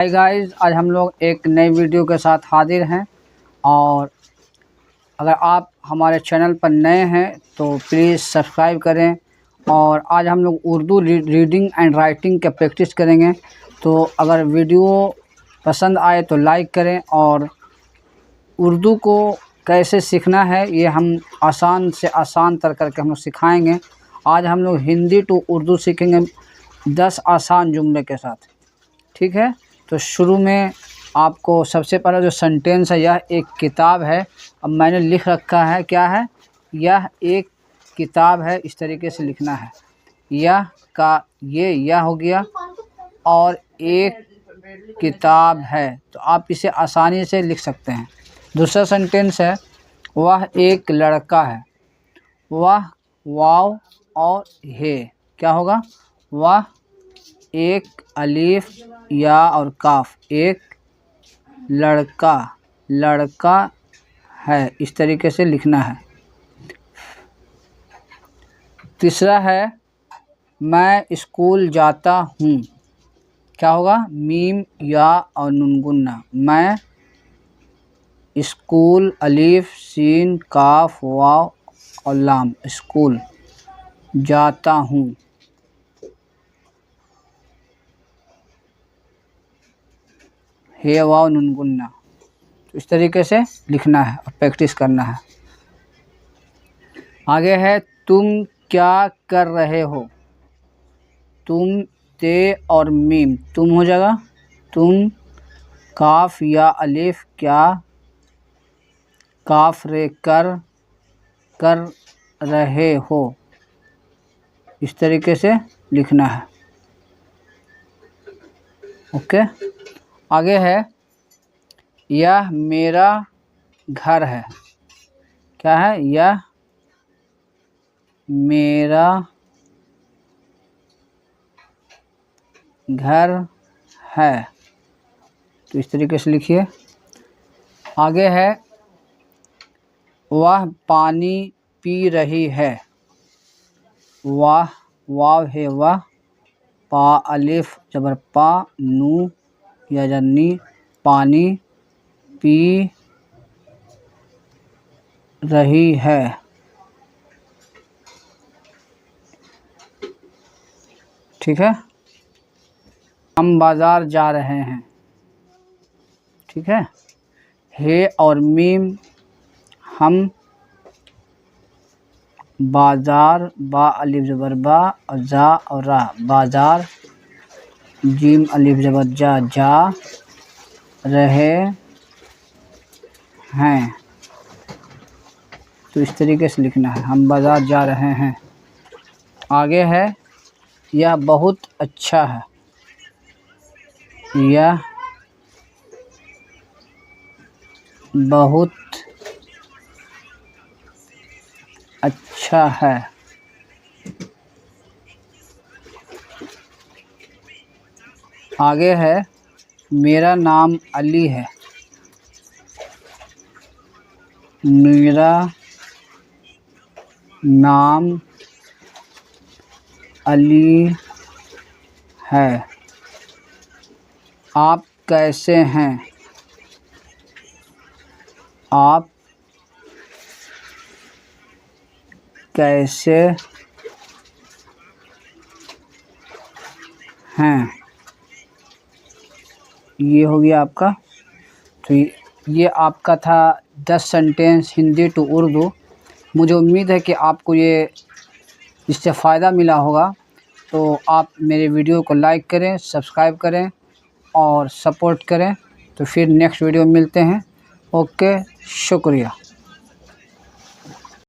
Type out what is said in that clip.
Hi guys, आज हम लोग एक नई वीडियो के साथ हाजिर हैं। और अगर आप हमारे चैनल पर नए हैं तो प्लीज़ सब्सक्राइब करें। और आज हम लोग उर्दू रीडिंग एंड राइटिंग का प्रैक्टिस करेंगे। तो अगर वीडियो पसंद आए तो लाइक करें। और उर्दू को कैसे सीखना है ये हम आसान से आसान तर करके हम लोग सिखाएँगे। आज हम लोग हिंदी टू उर्दू सीखेंगे 10 आसान जुमले के साथ, ठीक है। तो शुरू में आपको सबसे पहला जो सेंटेंस है, यह एक किताब है। अब मैंने लिख रखा है, क्या है, यह एक किताब है, इस तरीके से लिखना है। यह का ये यह हो गया और एक किताब है, तो आप इसे आसानी से लिख सकते हैं। दूसरा सेंटेंस है, वह एक लड़का है। वह वाव और हे क्या होगा, वह एक अलीफ या और काफ, एक लड़का है, इस तरीके से लिखना है। तीसरा है, मैं स्कूल जाता हूँ, क्या होगा, मीम या और नून गुन्ना। मैं स्कूल, अलीफ सीन काफ वाव और लाम, स्कूल जाता हूँ। हे वाव नून गुन्ना। तो इस तरीके से लिखना है और प्रैक्टिस करना है। आगे है, तुम क्या कर रहे हो। तुम ते और मीम, तुम हो जाएगा, तुम काफ या अलिफ क्या, काफ रे कर रहे हो, इस तरीके से लिखना है। ओके। आगे है, यह मेरा घर है, क्या है, यह मेरा घर है, तो इस तरीके से लिखिए। आगे है, वह पानी पी रही है। वाह वाव है वह, पा अलिफ जबर पा, नू या जन्नी, पानी पी रही है। ठीक है। हम बाज़ार जा रहे हैं, ठीक है। हे और मीम, हम बाज़ार, बा अलिफ जबर बा और जा और रा, बाज़ार, जीम अलिफ जबर जा रहे हैं, तो इस तरीके से लिखना है, हम बाज़ार जा रहे हैं। आगे है, यह बहुत अच्छा है। यह बहुत अच्छा है। आगे है, मेरा नाम अली है। मेरा नाम अली है। आप कैसे हैं। आप कैसे हैं, ये हो गया आपका। तो ये आपका था 10 सेंटेंस हिंदी टू उर्दू। मुझे उम्मीद है कि आपको ये इससे फ़ायदा मिला होगा। तो आप मेरे वीडियो को लाइक करें, सब्सक्राइब करें और सपोर्ट करें। तो फिर नेक्स्ट वीडियो में मिलते हैं। ओके, शुक्रिया।